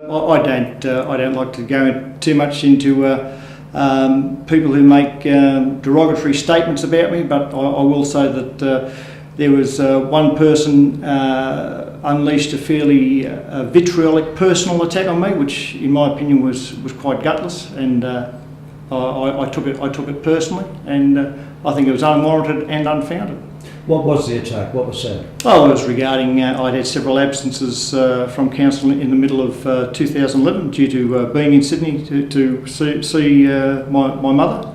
I don't like to go too much into people who make derogatory statements about me, but I will say that there was one person unleashed a fairly vitriolic personal attack on me, which in my opinion was quite gutless, and I took it personally, and I think it was unwarranted and unfounded. What was the attack? What was said? Oh, it was regarding I'd had several absences from council in the middle of 2011 due to being in Sydney to see my mother,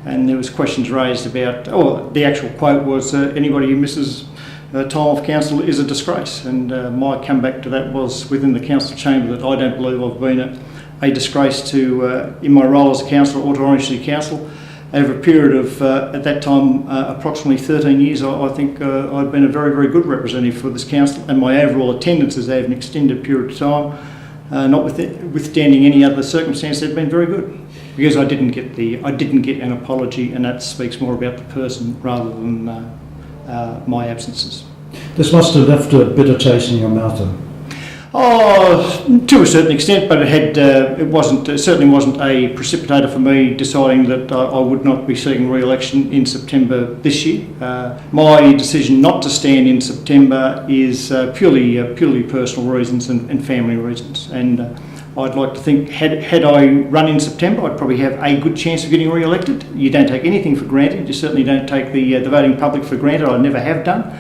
and there was questions raised about, the actual quote was, anybody who misses time off council is a disgrace, and my comeback to that was within the council chamber that I don't believe I've been a disgrace to, in my role as a councillor or to Orange City Council. Over a period of, at that time, approximately 13 years, I think I'd been a very, very good representative for this council, and my overall attendances over an extended period of time, notwithstanding any other circumstance, they've been very good. Because I didn't get an apology, and that speaks more about the person rather than my absences. This must have left a bitter taste in your mouth. Oh, to a certain extent, but it certainly wasn't a precipitator for me deciding that I would not be seeking re-election in September this year. My decision not to stand in September is purely personal reasons and family reasons, and I'd like to think had I run in September, I'd probably have a good chance of getting re-elected. You don't take anything for granted. You certainly don't take the voting public for granted. I never have done.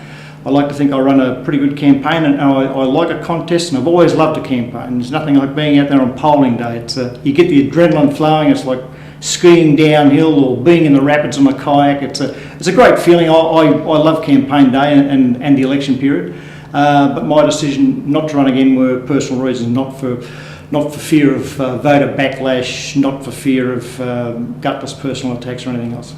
I like to think I run a pretty good campaign, and I like a contest, and I've always loved a campaign. There's nothing like being out there on polling day. It's you get the adrenaline flowing. It's like skiing downhill or being in the rapids on a kayak. It's a great feeling. I love campaign day and the election period, but my decision not to run again were personal reasons, not for fear of voter backlash, not for fear of gutless personal attacks or anything else.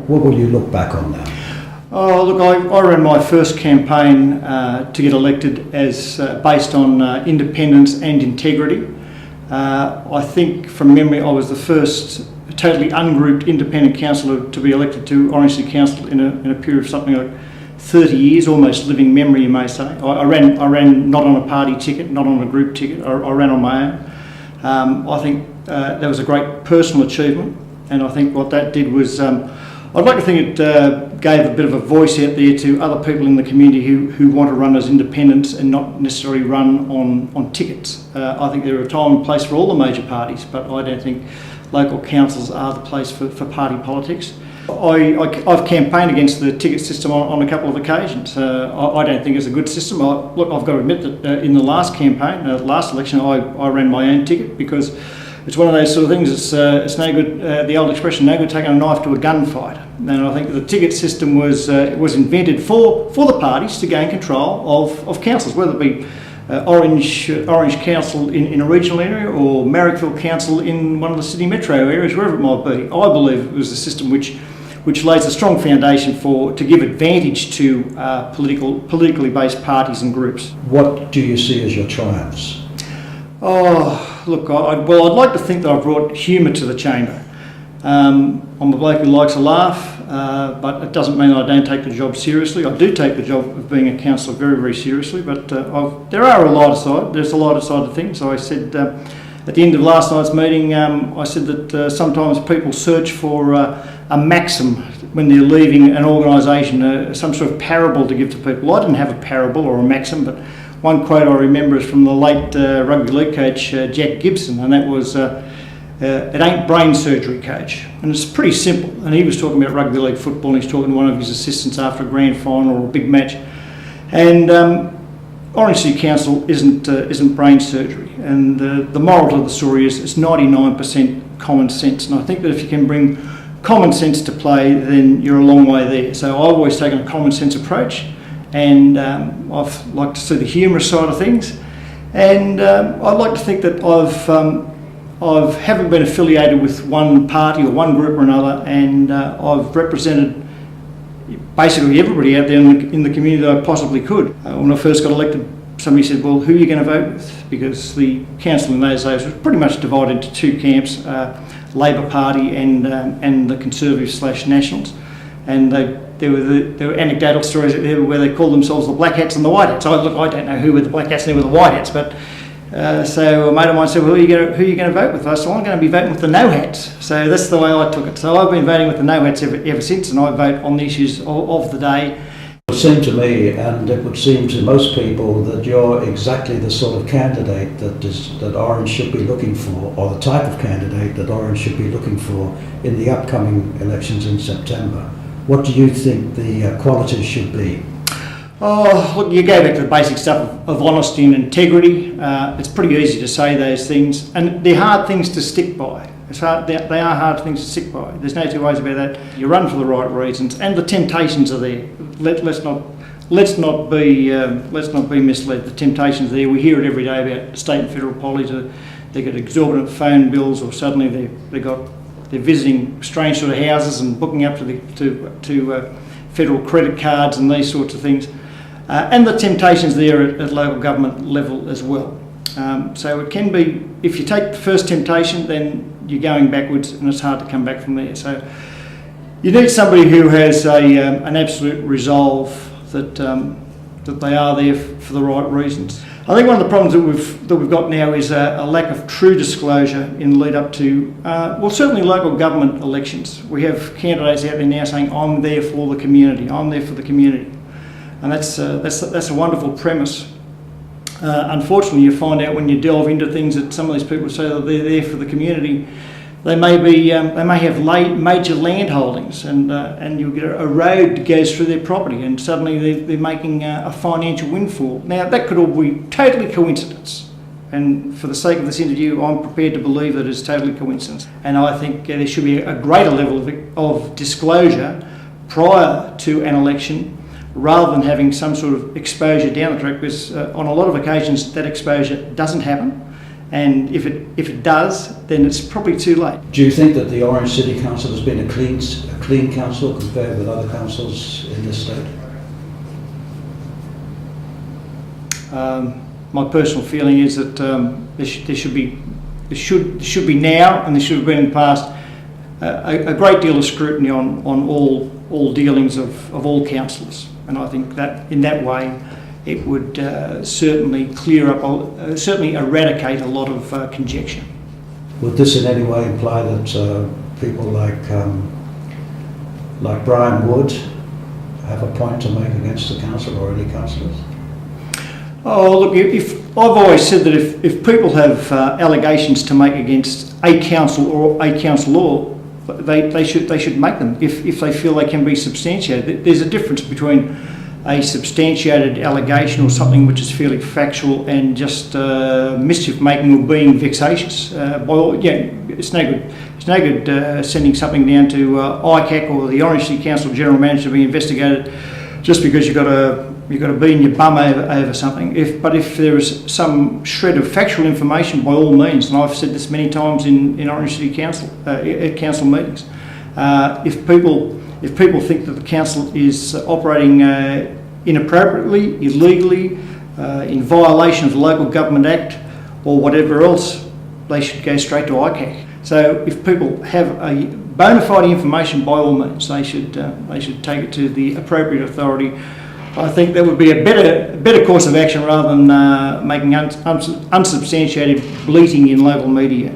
What will you look back on now? Oh, look, I ran my first campaign to get elected as based on independence and integrity. I think from memory I was the first totally ungrouped independent councillor to be elected to Orange City Council in a period of something like 30 years, almost living memory you may say. I ran not on a party ticket, not on a group ticket, I ran on my own. I think that was a great personal achievement, and I think what that did was I'd like to think it gave a bit of a voice out there to other people in the community who want to run as independents and not necessarily run on tickets. I think there are a time and place for all the major parties, but I don't think local councils are the place for party politics. I've campaigned against the ticket system on a couple of occasions. I don't think it's a good system. I've got to admit that in the last campaign, last election, I ran my own ticket because it's one of those sort of things. It's no good. The old expression, "No good taking a knife to a gunfight." And I think the ticket system was invented for the parties to gain control of councils, whether it be Orange Council in a regional area or Marrickville Council in one of the Sydney metro areas, wherever it might be. I believe it was a system which lays a strong foundation to give advantage to politically based parties and groups. What do you see as your triumphs? Oh, look, I'd like to think that I've brought humour to the chamber. I'm a bloke who likes a laugh, but it doesn't mean I don't take the job seriously. I do take the job of being a councillor very, very seriously, but there's a lighter side of things. I said at the end of last night's meeting, I said that sometimes people search for a maxim when they're leaving an organisation, some sort of parable to give to people. I didn't have a parable or a maxim, but one quote I remember is from the late rugby league coach Jack Gibson, and that was, "It ain't brain surgery, coach." And it's pretty simple. And he was talking about rugby league football, and he's talking to one of his assistants after a grand final or a big match. And Orange City Council isn't brain surgery. And the moral to the story is it's 99% common sense. And I think that if you can bring common sense to play, then you're a long way there. So I've always taken a common sense approach. And I've liked to see the humorous side of things, and I'd like to think that I haven't been affiliated with one party or one group or another, and I've represented basically everybody out there in the community that I possibly could. When I first got elected, somebody said, "Well, who are you going to vote with?" Because the council in those days was pretty much divided into two camps: Labor Party and the Conservatives/Nationals, and there were anecdotal stories where they called themselves the Black Hats and the White Hats. I don't know who were the Black Hats and who were the White Hats, but So a mate of mine said, well, who are you going to vote with? I said, well, I'm going to be voting with the no hats. So that's the way I took it. So I've been voting with the no hats ever since, and I vote on the issues of the day. It would seem to me, and it would seem to most people, that you're exactly the sort of candidate that Orange should be looking for, or the type of candidate that Orange should be looking for in the upcoming elections in September. What do you think the qualities should be? Oh, look, you go back to the basic stuff of honesty and integrity. It's pretty easy to say those things, and they're hard things to stick by. They are hard things to stick by. There's no two ways about that. You run for the right reasons, and the temptations are there. Let's not be misled. The temptations are there. We hear it every day about state and federal policies. They get exorbitant phone bills, or suddenly they're visiting strange sort of houses and booking up to federal credit cards and these sorts of things. And the temptations there at local government level as well. So it can be, if you take the first temptation, then you're going backwards, and it's hard to come back from there. So you need somebody who has an absolute resolve that they are there for the right reasons. I think one of the problems that we've got now is a lack of true disclosure in the lead up to, certainly local government elections. We have candidates out there now saying, I'm there for the community, I'm there for the community. And that's a wonderful premise. Unfortunately, you find out when you delve into things that some of these people say that they're there for the community. They may have major land holdings, and you'll get a road that goes through their property, and suddenly they're making a financial windfall. Now that could all be totally coincidence, and for the sake of this interview, I'm prepared to believe that it's totally coincidence. And I think there should be a greater level of disclosure prior to an election, rather than having some sort of exposure down the track, because on a lot of occasions that exposure doesn't happen, and if it does, then it's probably too late. Do you think that the Orange City Council has been a clean council compared with other councils in this state? My personal feeling is that there should be now, and there should have been in the past, a great deal of scrutiny on all dealings of all councillors. And I think that in that way it would certainly clear up, certainly eradicate a lot of conjecture. Would this in any way imply that people like Brian Wood have a point to make against the council or any councillors? Oh, look, I've always said that if people have allegations to make against a council or a councillor, they should make them if they feel they can be substantiated. There's a difference between a substantiated allegation or something which is fairly factual and just mischief making or being vexatious. It's no good. It's no good sending something down to ICAC or the Orange City Council General Manager to be investigated just because you've got a bee in your bum over something. But if there is some shred of factual information, by all means, and I've said this many times in Orange City Council at council meetings, if people think that the council is operating inappropriately, illegally, in violation of the Local Government Act or whatever else, they should go straight to ICAC. So if people have a bona fide information, by all means, they should take it to the appropriate authority. I think that would be a better course of action rather than making unsubstantiated bleating in local media.